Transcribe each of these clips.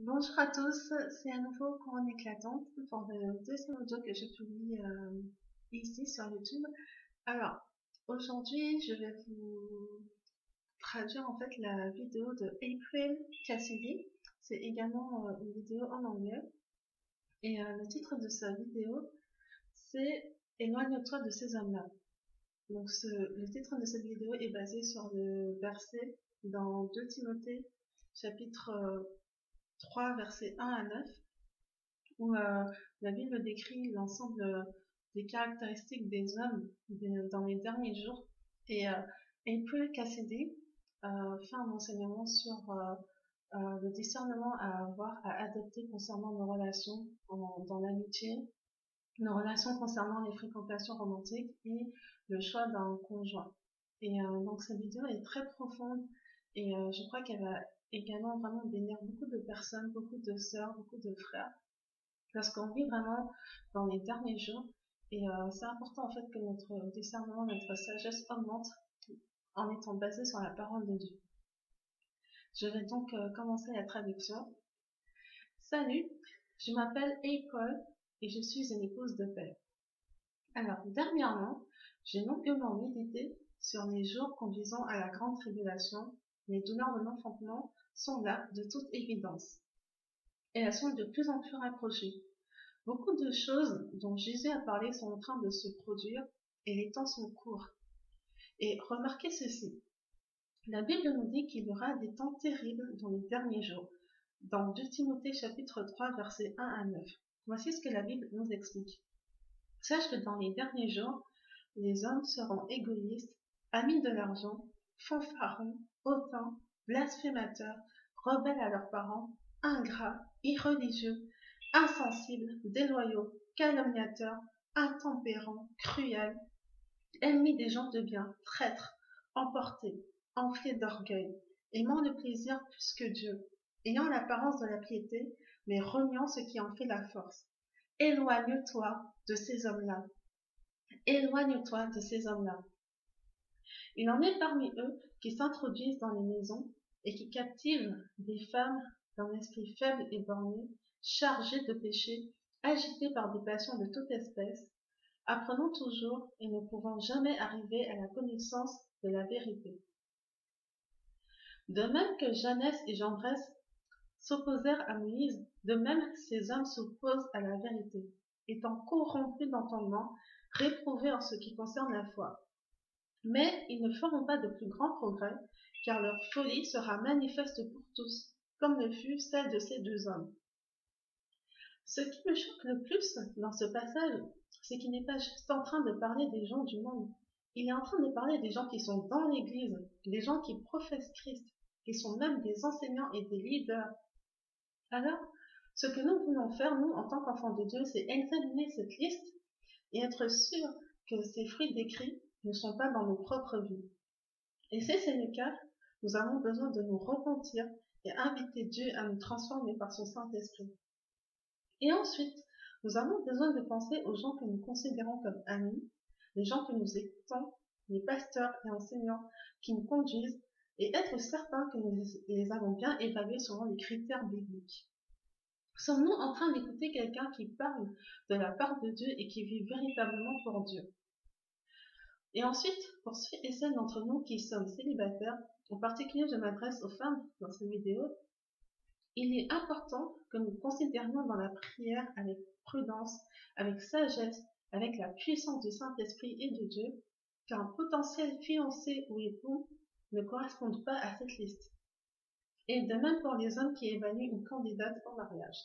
Bonjour à tous, c'est à nouveau Courant éclatante pour le deuxième audio que je publie ici sur YouTube. Alors, aujourd'hui, je vais vous traduire en fait la vidéo de April Cassidy. C'est également une vidéo en anglais. Et le titre de sa vidéo, c'est Éloigne-toi de ces hommes-là. Donc, le titre de cette vidéo est basé sur le verset dans 2 Timothée, chapitre 3, versets 1 à 9. Où la Bible décrit l'ensemble des caractéristiques des hommes dans les derniers jours. Et April Cassidy fait un enseignement sur le discernement à avoir, à adopter concernant nos relations dans l'amitié, nos relations concernant les fréquentations romantiques et le choix d'un conjoint. Et donc cette vidéo est très profonde et je crois qu'elle va également vraiment bénir beaucoup de personnes, beaucoup de sœurs, beaucoup de frères parce qu'on vit vraiment dans les derniers jours et c'est important en fait que notre discernement, notre sagesse augmente en étant basé sur la parole de Dieu. Je vais donc commencer la traduction. Salut, je m'appelle April et je suis une épouse de paix. Alors, dernièrement, j'ai longuement médité sur les jours conduisant à la grande tribulation. Les douleurs de l'enfantement sont là de toute évidence et elles sont de plus en plus rapprochées. Beaucoup de choses dont Jésus a parlé sont en train de se produire et les temps sont courts. Et remarquez ceci, la Bible nous dit qu'il y aura des temps terribles dans les derniers jours. Dans 2 Timothée chapitre 3 versets 1 à 9. Voici ce que la Bible nous explique. Sache que dans les derniers jours, les hommes seront égoïstes, amis de l'argent, fanfarons, hautains, blasphémateurs, rebelles à leurs parents, ingrats, irreligieux, insensibles, déloyaux, calomniateurs, intempérants, cruels, ennemis des gens de bien, traîtres, emportés, enflés d'orgueil, aimant le plaisir plus que Dieu, ayant l'apparence de la piété, mais reniant ce qui en fait la force. Éloigne-toi de ces hommes-là. Éloigne-toi de ces hommes-là. Il en est parmi eux qui s'introduisent dans les maisons et qui captivent des femmes d'un esprit faible et borné, chargées de péché, agitées par des passions de toute espèce, apprenant toujours et ne pouvant jamais arriver à la connaissance de la vérité. De même que Janès et Jambres s'opposèrent à Moïse, de même ces hommes s'opposent à la vérité, étant corrompus d'entendement, réprouvés en ce qui concerne la foi. Mais ils ne feront pas de plus grands progrès, car leur folie sera manifeste pour tous, comme le fut celle de ces 2 hommes. Ce qui me choque le plus dans ce passage, c'est qu'il n'est pas juste en train de parler des gens du monde. Il est en train de parler des gens qui sont dans l'Église, des gens qui professent Christ, qui sont même des enseignants et des leaders. Alors, ce que nous voulons faire, nous, en tant qu'enfants de Dieu, c'est examiner cette liste et être sûr que ces fruits décrits ne sont pas dans nos propres vies. Et si c'est le cas, nous avons besoin de nous repentir et inviter Dieu à nous transformer par son Saint-Esprit. Et ensuite, nous avons besoin de penser aux gens que nous considérons comme amis, les gens que nous écoutons, les pasteurs et enseignants qui nous conduisent, et être certains que nous les avons bien évalués selon les critères bibliques. Sommes-nous en train d'écouter quelqu'un qui parle de la part de Dieu et qui vit véritablement pour Dieu? Et ensuite, pour ceux et celles d'entre nous qui sommes célibataires, en particulier je m'adresse aux femmes dans cette vidéo, il est important que nous considérions dans la prière avec prudence, avec sagesse, avec la puissance du Saint-Esprit et de Dieu, qu'un potentiel fiancé ou époux ne corresponde pas à cette liste. Et de même pour les hommes qui évaluent une candidate au mariage.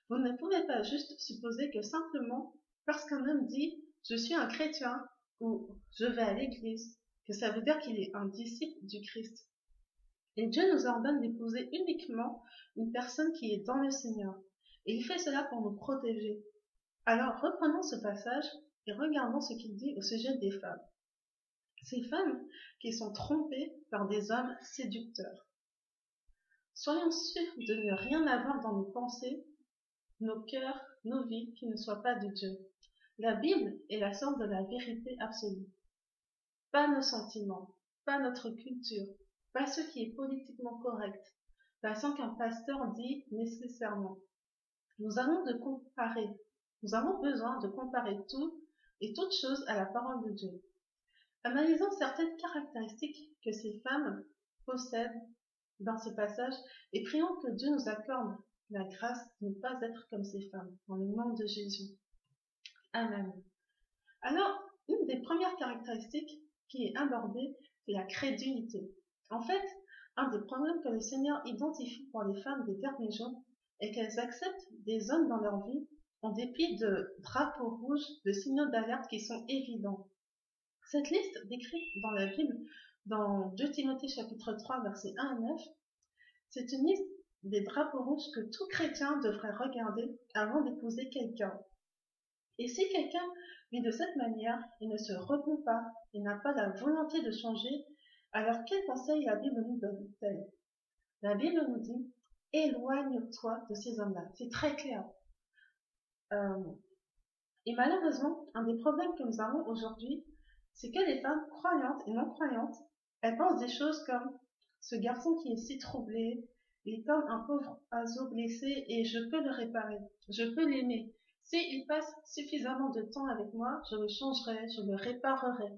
Vous ne pouvez pas juste supposer que simplement parce qu'un homme dit « je suis un chrétien » ou « je vais à l'église », que ça veut dire qu'il est un disciple du Christ. Et Dieu nous ordonne d'épouser uniquement une personne qui est dans le Seigneur. Et il fait cela pour nous protéger. Alors reprenons ce passage et regardons ce qu'il dit au sujet des femmes. Ces femmes qui sont trompées par des hommes séducteurs. Soyons sûrs de ne rien avoir dans nos pensées, nos cœurs, nos vies qui ne soient pas de Dieu. La Bible est la source de la vérité absolue. Pas nos sentiments, pas notre culture, pas ce qui est politiquement correct, façon qu'un pasteur dit nécessairement. Nous avons de comparer. Nous avons besoin de comparer tout et toute chose à la parole de Dieu. Analysons certaines caractéristiques que ces femmes possèdent dans ce passage et prions que Dieu nous accorde la grâce de ne pas être comme ces femmes, dans le nom de Jésus. Amen. Alors, une des premières caractéristiques qui est abordée, c'est la crédulité. En fait, un des problèmes que le Seigneur identifie pour les femmes des derniers jours est qu'elles acceptent des hommes dans leur vie en dépit de drapeaux rouges, de signaux d'alerte qui sont évidents. Cette liste décrite dans la Bible, dans 2 Timothée chapitre 3, versets 1 à 9, c'est une liste des drapeaux rouges que tout chrétien devrait regarder avant d'épouser quelqu'un. Et si quelqu'un vit de cette manière, il ne se repent pas, il n'a pas la volonté de changer, alors quel conseil la Bible nous donne-t-elle? La Bible nous dit, éloigne-toi de ces hommes-là. C'est très clair. Et malheureusement, un des problèmes que nous avons aujourd'hui, c'est que les femmes croyantes et non croyantes, elles pensent des choses comme ce garçon qui est si troublé, il est comme un pauvre oiseau blessé et je peux le réparer, je peux l'aimer. S'il passe suffisamment de temps avec moi, je le changerai, je le réparerai.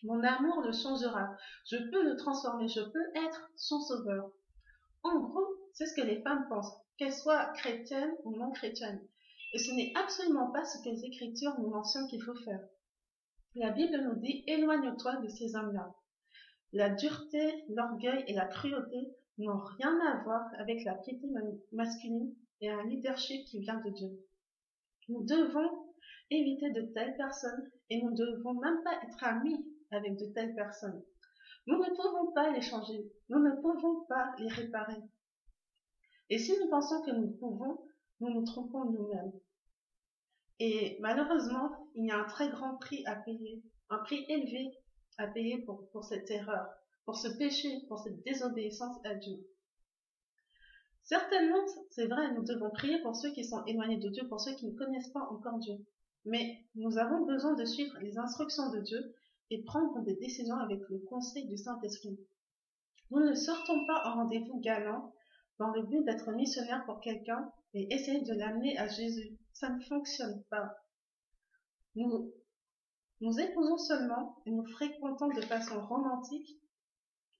Mon amour le changera, je peux le transformer, je peux être son sauveur. En gros, c'est ce que les femmes pensent, qu'elles soient chrétiennes ou non chrétiennes. Et ce n'est absolument pas ce que les Écritures nous mentionnent qu'il faut faire. La Bible nous dit « Éloigne-toi de ces hommes-là ». La dureté, l'orgueil et la cruauté n'ont rien à voir avec la piété masculine et un leadership qui vient de Dieu. Nous devons éviter de telles personnes et nous ne devons même pas être amis avec de telles personnes. Nous ne pouvons pas les changer, nous ne pouvons pas les réparer. Et si nous pensons que nous pouvons, nous nous trompons nous-mêmes. Et malheureusement, il y a un très grand prix à payer, un prix élevé à payer pour cette erreur, pour ce péché, pour cette désobéissance à Dieu. Certainement, c'est vrai, nous devons prier pour ceux qui sont éloignés de Dieu, pour ceux qui ne connaissent pas encore Dieu. Mais nous avons besoin de suivre les instructions de Dieu et prendre des décisions avec le conseil du Saint-Esprit. Nous ne sortons pas en rendez-vous galant dans le but d'être missionnaire pour quelqu'un et essayer de l'amener à Jésus. Ça ne fonctionne pas. Nous épousons seulement et nous fréquentons de façon romantique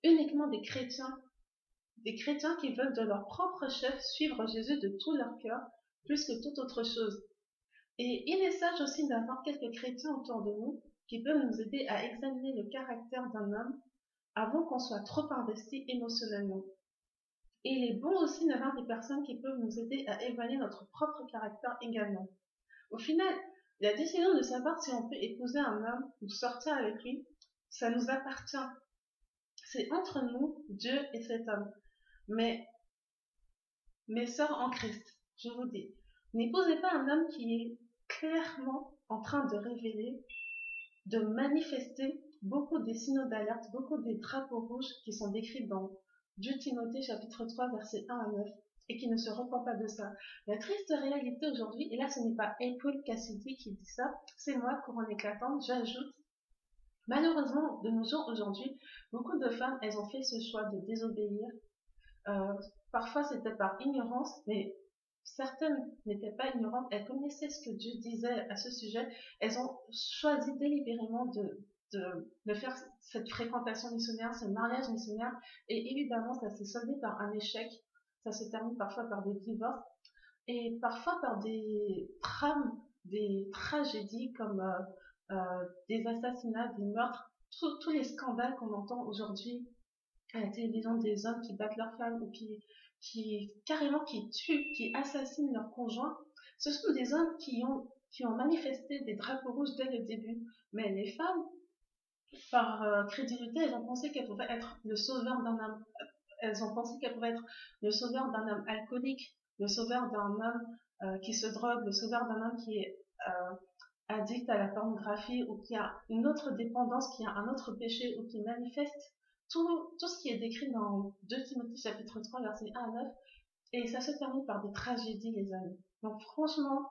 uniquement des chrétiens qui veulent de leur propre chef suivre Jésus de tout leur cœur plus que toute autre chose. Et il est sage aussi d'avoir quelques chrétiens autour de nous qui peuvent nous aider à examiner le caractère d'un homme avant qu'on soit trop investi émotionnellement. Et il est bon aussi d'avoir des personnes qui peuvent nous aider à évaluer notre propre caractère également. Au final, la décision de savoir si on peut épouser un homme ou sortir avec lui, ça nous appartient. C'est entre nous, Dieu et cet homme. Mais, mes sœurs en Christ, je vous dis, n'épousez pas un homme qui est clairement en train de révéler, de manifester beaucoup des signaux d'alerte, beaucoup des drapeaux rouges qui sont décrits dans 2 Timothée chapitre 3 versets 1 à 9 et qui ne se repent pas de ça. La triste réalité aujourd'hui, et là ce n'est pas April Cassidy qui dit ça, c'est moi, couronne éclatante, j'ajoute, malheureusement de nos jours aujourd'hui, beaucoup de femmes, elles ont fait ce choix de désobéir. Parfois c'était par ignorance, mais certaines n'étaient pas ignorantes, elles connaissaient ce que Dieu disait à ce sujet, elles ont choisi délibérément de faire cette fréquentation missionnaire, ce mariage missionnaire, et évidemment ça s'est soldé par un échec, ça se termine parfois par des divorces, et parfois par des drames, des tragédies comme des assassinats, des meurtres, tous les scandales qu'on entend aujourd'hui à la télévision, des hommes qui battent leurs femmes ou qui carrément qui tuent, qui assassinent leurs conjoints. Ce sont des hommes qui ont manifesté des drapeaux rouges dès le début. Mais les femmes, par crédulité, elles ont pensé qu'elles pouvaient être le sauveur d'un homme. Elles ont pensé qu'elles pouvaient être le sauveur d'un homme alcoolique, le sauveur d'un homme qui se drogue, le sauveur d'un homme qui est addict à la pornographie ou qui a une autre dépendance, qui a un autre péché ou qui manifeste tout ce qui est décrit dans 2 Timothée chapitre 3 versets 1 à 9 et ça se termine par des tragédies les amis. Donc franchement,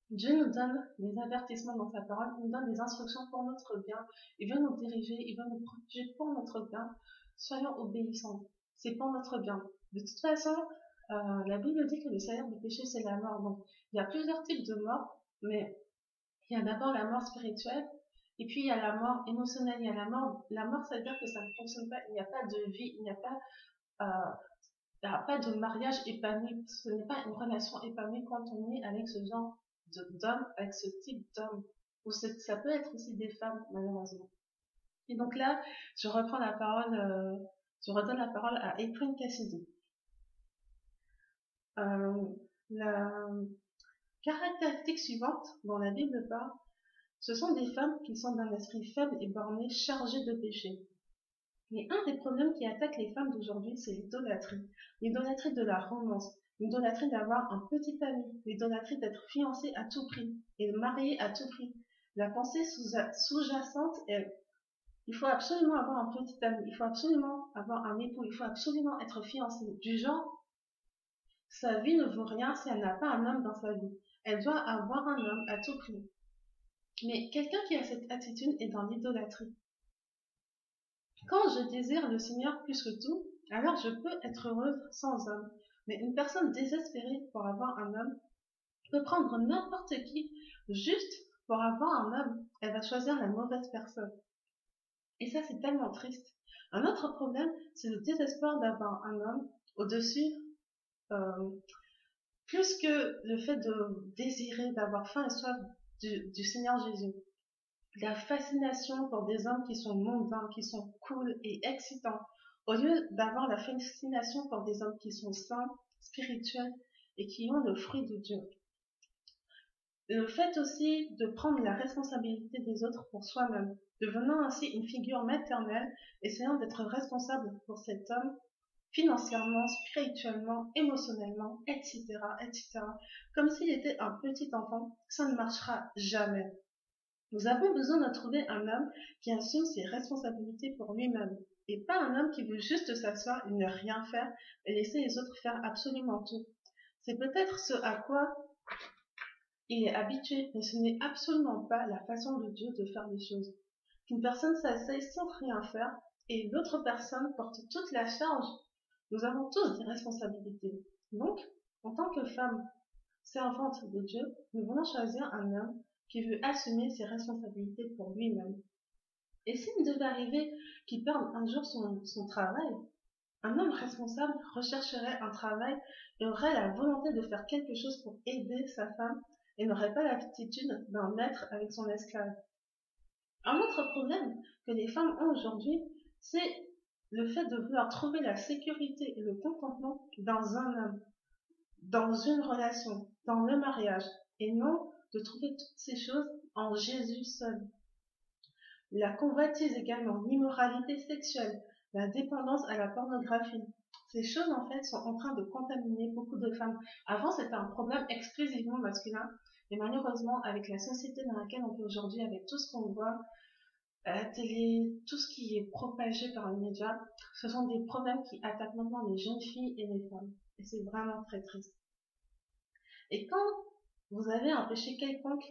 Dieu nous donne des avertissements dans sa parole, il nous donne des instructions pour notre bien, il veut nous diriger, il veut nous protéger pour notre bien. Soyons obéissants, c'est pour notre bien. De toute façon, la Bible dit que le salaire du péché, c'est la mort. Donc, il y a plusieurs types de morts, mais il y a d'abord la mort spirituelle, et puis il y a la mort émotionnelle, il y a la mort. La mort, ça veut dire que ça ne fonctionne pas, il n'y a pas de vie, euh, il n'y a pas de mariage épanoui. Ce n'est pas une relation épanouie quand on est avec ce genre d'homme, avec ce type d'homme. Ou ça peut être aussi des femmes, malheureusement. Et donc là, je redonne la parole à April Cassidy. La caractéristique suivante dont la Bible parle, ce sont des femmes qui sont d'un esprit faible et borné, chargées de péché. Et un des problèmes qui attaquent les femmes d'aujourd'hui, c'est l'idolâtrie. L'idolâtrie de la romance, l'idolâtrie d'avoir un petit ami, l'idolâtrie d'être fiancé à tout prix et marié à tout prix. La pensée sous-jacente est: il faut absolument avoir un petit ami, il faut absolument avoir un époux, il faut absolument être fiancé. Du genre, sa vie ne vaut rien si elle n'a pas un homme dans sa vie. Elle doit avoir un homme à tout prix. Mais quelqu'un qui a cette attitude est dans l'idolâtrie. Quand je désire le Seigneur plus que tout, alors je peux être heureuse sans homme. Mais une personne désespérée pour avoir un homme peut prendre n'importe qui juste pour avoir un homme. Elle va choisir la mauvaise personne. Et ça, c'est tellement triste. Un autre problème, c'est le désespoir d'avoir un homme au-dessus, plus que le fait de désirer, d'avoir faim et soif du Seigneur Jésus. La fascination pour des hommes qui sont mondains, qui sont cool et excitants, au lieu d'avoir la fascination pour des hommes qui sont saints, spirituels et qui ont le fruit de Dieu. Le fait aussi de prendre la responsabilité des autres pour soi-même, devenant ainsi une figure maternelle, essayant d'être responsable pour cet homme financièrement, spirituellement, émotionnellement, etc., etc., comme s'il était un petit enfant, ça ne marchera jamais. Nous avons besoin de trouver un homme qui assume ses responsabilités pour lui-même, et pas un homme qui veut juste s'asseoir et ne rien faire et laisser les autres faire absolument tout. C'est peut-être ce à quoi il est habitué, mais ce n'est absolument pas la façon de Dieu de faire les choses. Qu'une personne s'asseye sans rien faire et l'autre personne porte toute la charge. Nous avons tous des responsabilités. Donc, en tant que femme servante de Dieu, nous voulons choisir un homme qui veut assumer ses responsabilités pour lui-même. Et s'il devait arriver qu'il perde un jour son travail, un homme responsable rechercherait un travail et aurait la volonté de faire quelque chose pour aider sa femme et n'aurait pas l'attitude d'un maître avec son esclave. Un autre problème que les femmes ont aujourd'hui, c'est le fait de vouloir trouver la sécurité et le contentement dans un homme, dans une relation, dans le mariage, et non de trouver toutes ces choses en Jésus seul. La convoitise également, l'immoralité sexuelle, la dépendance à la pornographie. Ces choses, en fait, sont en train de contaminer beaucoup de femmes. Avant, c'était un problème exclusivement masculin, et malheureusement, avec la société dans laquelle on vit aujourd'hui, avec tout ce qu'on voit à la télé, tout ce qui est propagé par les médias, ce sont des problèmes qui attaquent maintenant les jeunes filles et les femmes. Et c'est vraiment très triste. Et quand vous avez un péché quelconque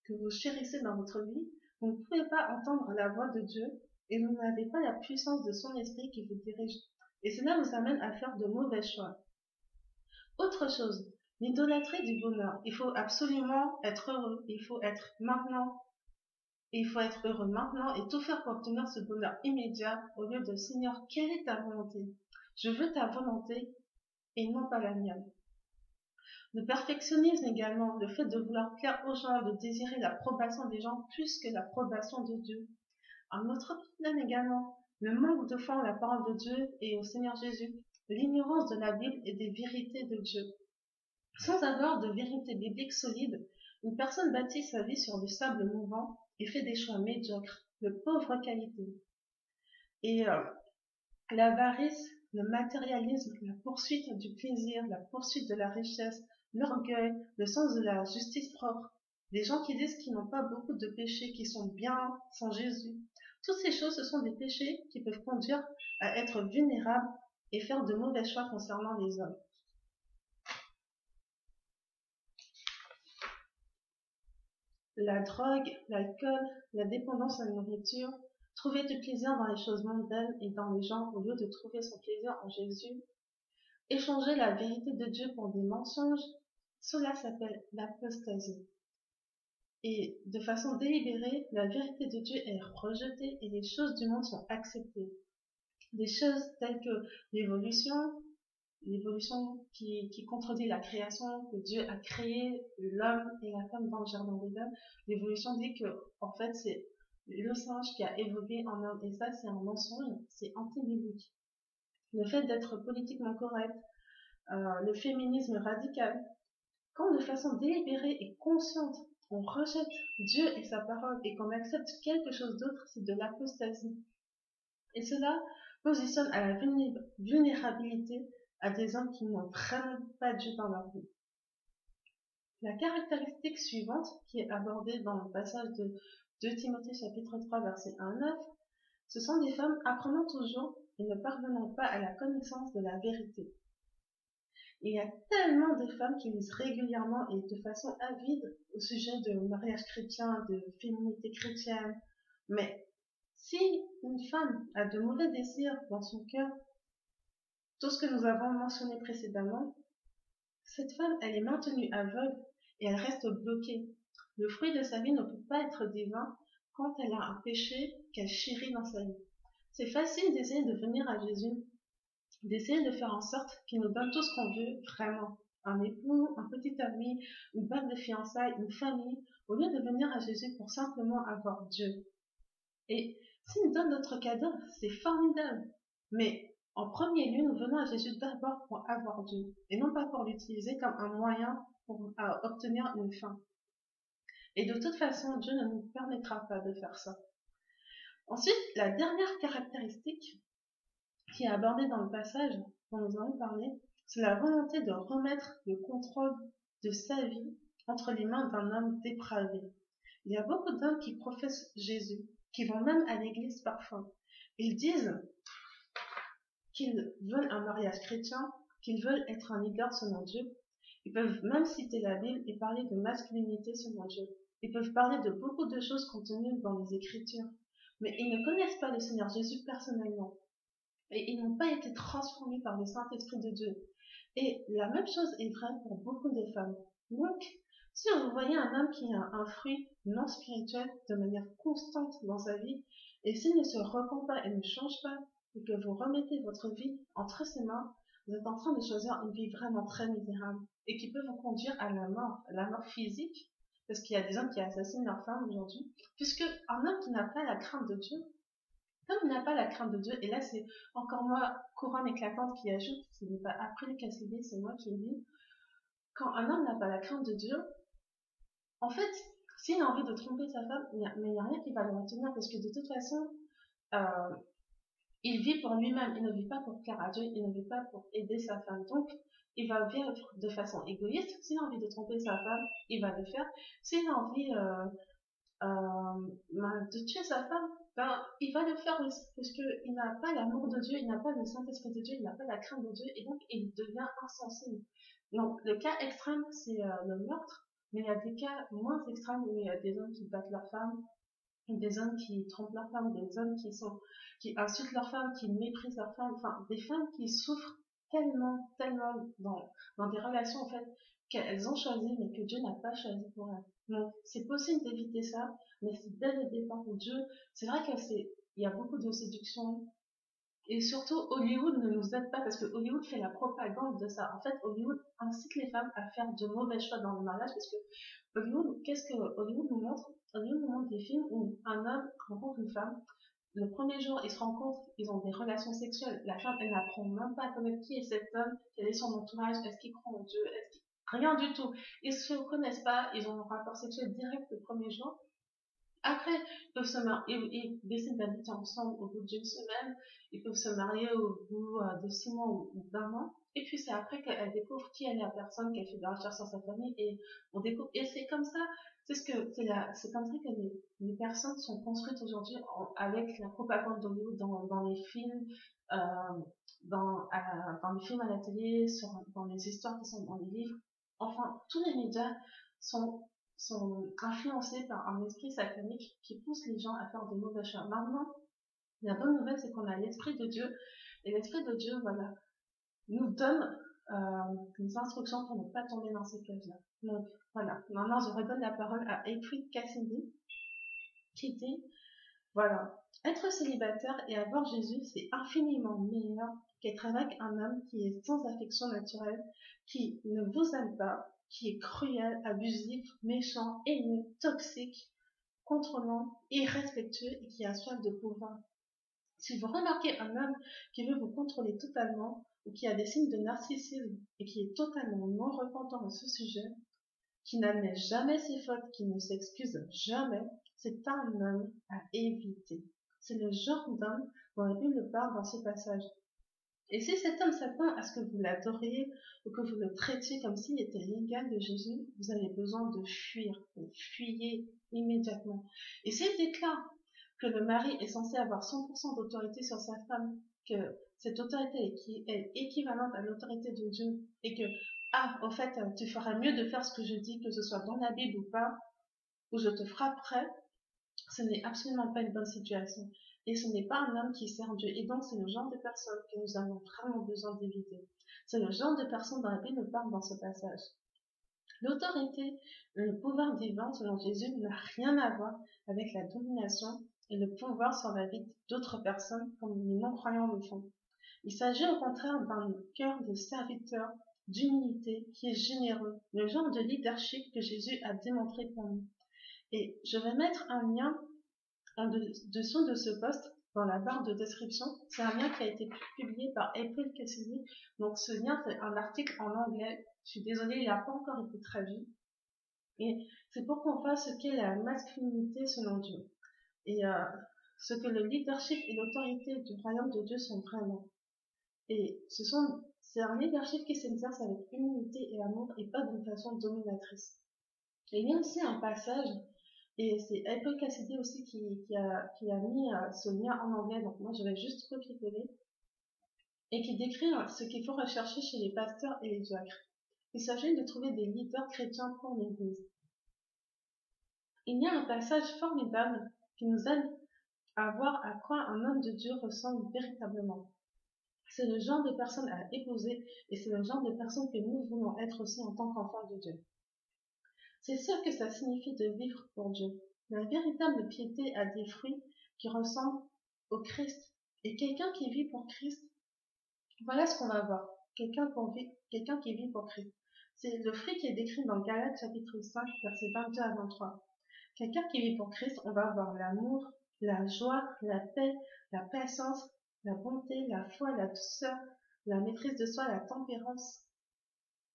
que vous chérissez dans votre vie, vous ne pouvez pas entendre la voix de Dieu et vous n'avez pas la puissance de son esprit qui vous dirige. Et cela vous amène à faire de mauvais choix. Autre chose, l'idolâtrie du bonheur. Il faut absolument être heureux. Il faut être heureux maintenant et tout faire pour obtenir ce bonheur immédiat au lieu de: Seigneur, quelle est ta volonté? Je veux ta volonté et non pas la mienne. Le perfectionnisme également, le fait de vouloir plaire aux gens, de désirer l'approbation des gens plus que l'approbation de Dieu. Un autre problème également, le manque de foi en la parole de Dieu et au Seigneur Jésus, l'ignorance de la Bible et des vérités de Dieu. Sans avoir de vérité biblique solide, une personne bâtit sa vie sur du sable mouvant et fait des choix médiocres, de pauvre qualité. Et l'avarice, le matérialisme, la poursuite du plaisir, la poursuite de la richesse, l'orgueil, le sens de la justice propre, des gens qui disent qu'ils n'ont pas beaucoup de péchés, qui sont bien sans Jésus. Toutes ces choses, ce sont des péchés qui peuvent conduire à être vulnérables et faire de mauvais choix concernant les hommes. La drogue, l'alcool, la dépendance à la nourriture, trouver du plaisir dans les choses mondaines et dans les gens au lieu de trouver son plaisir en Jésus, échanger la vérité de Dieu pour des mensonges, cela s'appelle l'apostasie. Et de façon délibérée, la vérité de Dieu est rejetée et les choses du monde sont acceptées. Des choses telles que l'évolution, l'évolution qui contredit la création, que Dieu a créé l'homme et la femme dans le jardin d'Éden. L'évolution dit que, en fait, c'est le singe qui a évolué en homme, et ça, c'est un mensonge, c'est anti-biblique. Le fait d'être politiquement correct, le féminisme radical, quand de façon délibérée et consciente, on rejette Dieu et sa parole et qu'on accepte quelque chose d'autre, c'est de l'apostasie. Et cela positionne à la vulnérabilité à des hommes qui n'ont vraiment pas Dieu dans leur vie. La caractéristique suivante, qui est abordée dans le passage de 2 Timothée chapitre 3 verset 1 à 9, ce sont des femmes apprenant toujours et ne parvenant pas à la connaissance de la vérité. Il y a tellement de femmes qui lisent régulièrement et de façon avide au sujet de mariage chrétien, de féminité chrétienne. Mais si une femme a de mauvais désirs dans son cœur, tout ce que nous avons mentionné précédemment, cette femme, elle est maintenue aveugle et elle reste bloquée. Le fruit de sa vie ne peut pas être divin quand elle a un péché qu'elle chérit dans sa vie. C'est facile d'essayer de venir à Jésus, d'essayer de faire en sorte qu'il nous donne tout ce qu'on veut vraiment. Un époux, un petit ami, une bague de fiançailles, une famille, au lieu de venir à Jésus pour simplement avoir Dieu. Et s'il nous donne notre cadeau, c'est formidable. Mais en premier lieu, nous venons à Jésus d'abord pour avoir Dieu, et non pas pour l'utiliser comme un moyen pour obtenir une fin. Et de toute façon, Dieu ne nous permettra pas de faire ça. Ensuite, la dernière caractéristique qui est abordée dans le passage dont nous allons parler, c'est la volonté de remettre le contrôle de sa vie entre les mains d'un homme dépravé. Il y a beaucoup d'hommes qui professent Jésus, qui vont même à l'église parfois. Ils disent qu'ils veulent un mariage chrétien, qu'ils veulent être un leader selon Dieu. Ils peuvent même citer la Bible et parler de masculinité selon Dieu. Ils peuvent parler de beaucoup de choses contenues dans les Écritures. Mais ils ne connaissent pas le Seigneur Jésus personnellement. Et ils n'ont pas été transformés par le Saint-Esprit de Dieu. Et la même chose est vraie pour beaucoup de femmes. Donc, si vous voyez un homme qui a un fruit non spirituel de manière constante dans sa vie, et s'il ne se repent pas et ne change pas, et que vous remettez votre vie entre ses mains, vous êtes en train de choisir une vie vraiment très misérable, et qui peut vous conduire à la mort physique, parce qu'il y a des hommes qui assassinent leurs femmes aujourd'hui, puisque un homme qui n'a pas la crainte de Dieu, comme il n'a pas la crainte de Dieu, et là c'est encore moi, couronne éclatante, qui ajoute, ce n'est pas après le KCD, c'est moi qui le dis, quand un homme n'a pas la crainte de Dieu, en fait, s'il a envie de tromper sa femme, mais il n'y a rien qui va le retenir, parce que de toute façon, euh, il vit pour lui-même, il ne vit pas pour plaire à Dieu, il ne vit pas pour aider sa femme. Donc, il va vivre de façon égoïste. S'il a envie de tromper sa femme, il va le faire. S'il a envie de tuer sa femme, ben, il va le faire aussi, parce qu'il n'a pas l'amour de Dieu, il n'a pas le Saint-Esprit de Dieu, il n'a pas la crainte de Dieu, et donc il devient insensé. Donc, le cas extrême, c'est le meurtre, mais il y a des cas moins extrêmes où il y a des hommes qui battent leur femme, des hommes qui trompent leur femme, des hommes qui insultent leur femme, qui méprisent leur femme, enfin, des femmes qui souffrent tellement, tellement dans des relations, en fait, qu'elles ont choisi, mais que Dieu n'a pas choisi pour elles. Donc, c'est possible d'éviter ça, mais c'est dès le départ où Dieu, c'est vrai il y a beaucoup de séduction, et surtout, Hollywood ne nous aide pas parce que Hollywood fait la propagande de ça. En fait, Hollywood incite les femmes à faire de mauvais choix dans le mariage parce que qu'est-ce que Hollywood nous montre? Hollywood nous montre des films où un homme rencontre une femme. Le premier jour, ils se rencontrent, ils ont des relations sexuelles. La femme, elle n'apprend même pas à connaître qui est cet homme, quel est son entourage, est-ce qu'il croit en Dieu, rien du tout. Ils se connaissent pas, ils ont un rapport sexuel direct le premier jour. Après, ils peuvent se marier, ils décident d'habiter ensemble au bout d'une semaine, ils peuvent se marier au bout de 6 mois ou d'un an. Et puis c'est après qu'elle découvre qui elle est la personne, qu'elle fait des recherches sur sa famille, et on découvre. Et c'est comme ça, c'est comme ça que les personnes sont construites aujourd'hui avec la propagande d'Hollywood dans les films, euh, dans les films à la télé, dans les histoires qui sont dans les livres. Enfin, tous les médias sont influencés par un esprit satanique qui pousse les gens à faire de mauvais choix. Maintenant, la bonne nouvelle, c'est qu'on a l'Esprit de Dieu. Et l'Esprit de Dieu, voilà, nous donne des instructions pour ne pas tomber dans ces pièges-là. Donc voilà, maintenant je redonne la parole à April Cassidy qui dit, voilà, être célibataire et avoir Jésus, c'est infiniment meilleur qu'être avec un homme qui est sans affection naturelle, qui ne vous aime pas, qui est cruel, abusif, méchant, haineux, toxique, contrôlant, irrespectueux et qui a soif de pouvoir. Si vous remarquez un homme qui veut vous contrôler totalement ou qui a des signes de narcissisme et qui est totalement non repentant à ce sujet, qui n'admet jamais ses fautes, qui ne s'excuse jamais, c'est un homme à éviter. C'est le genre d'homme dont la Bible parle dans ce passage. Et si cet homme s'attend à ce que vous l'adoriez ou que vous le traitiez comme s'il était l'égal de Jésus, vous avez besoin de fuir, de fuyez immédiatement. Et s'il déclare que le mari est censé avoir 100% d'autorité sur sa femme, que cette autorité est équivalente à l'autorité de Dieu, et que, au fait, tu feras mieux de faire ce que je dis, que ce soit dans la Bible ou pas, ou je te frapperai, ce n'est absolument pas une bonne situation. Et ce n'est pas un homme qui sert Dieu. Et donc, c'est le genre de personne que nous avons vraiment besoin d'éviter. C'est le genre de personne dont la Bible parle dans ce passage. L'autorité, le pouvoir divin, selon Jésus, n'a rien à voir avec la domination et le pouvoir sur la vie d'autres personnes comme les non-croyants le font. Il s'agit au contraire d'un cœur de serviteur, d'humilité, qui est généreux, le genre de leadership que Jésus a démontré pour nous. Et je vais mettre un lien en dessous de ce post dans la barre de description. C'est un lien qui a été publié par April Cassidy. Donc ce lien, c'est un article en anglais. Je suis désolée, il n'a pas encore été traduit. Et c'est pour qu'on fasse ce qu'est la masculinité selon Dieu. Et ce que le leadership et l'autorité du royaume de Dieu sont vraiment. Et c'est un leadership qui s'exerce avec humilité et amour et pas d'une façon dominatrice. Et il y a aussi un passage, et c'est April Cassidy aussi qui a mis ce lien en anglais, donc moi je vais juste copier-coller, et qui décrit ce qu'il faut rechercher chez les pasteurs et les diacres. Il s'agit de trouver des leaders chrétiens pour l'Église. Il y a un passage formidable qui nous aide à voir à quoi un homme de Dieu ressemble véritablement. C'est le genre de personne à épouser et c'est le genre de personne que nous voulons être aussi en tant qu'enfants de Dieu. C'est sûr que ça signifie de vivre pour Dieu. La véritable piété a des fruits qui ressemblent au Christ. Et quelqu'un qui vit pour Christ, voilà ce qu'on va voir. Quelqu'un qui vit pour Christ. C'est le fruit qui est décrit dans Galates chapitre 5, versets 22 à 23. Quelqu'un qui vit pour Christ, on va voir l'amour, la joie, la paix, la patience, la bonté, la foi, la douceur, la maîtrise de soi, la tempérance.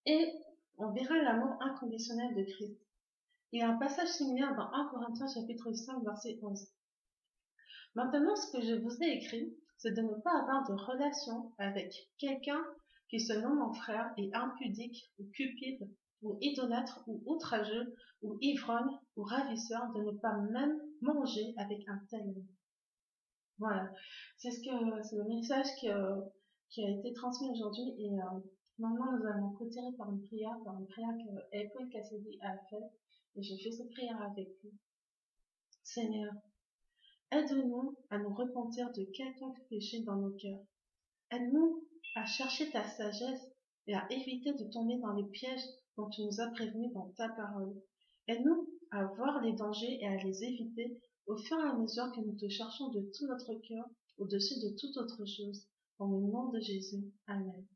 Et on verra l'amour inconditionnel de Christ. Il y a un passage similaire dans 1 Corinthiens chapitre 5 verset 11. Maintenant, ce que je vous ai écrit, c'est de ne pas avoir de relation avec quelqu'un qui se nomme mon frère est impudique ou cupide ou idolâtre ou outrageux ou ivrogne ou ravisseur, de ne pas même manger avec un tel. Voilà, c'est le message qui a été transmis aujourd'hui et maintenant nous allons clôturer par une prière que April Cassidy a fait et je fais cette prière avec vous. Seigneur, aide-nous à nous repentir de quelconque péché dans nos cœurs. Aide-nous à chercher ta sagesse et à éviter de tomber dans les pièges dont tu nous as prévenus dans ta parole. Aide-nous à voir les dangers et à les éviter au fur et à mesure que nous te cherchons de tout notre cœur, au-dessus de toute autre chose. Dans le nom de Jésus. Amen.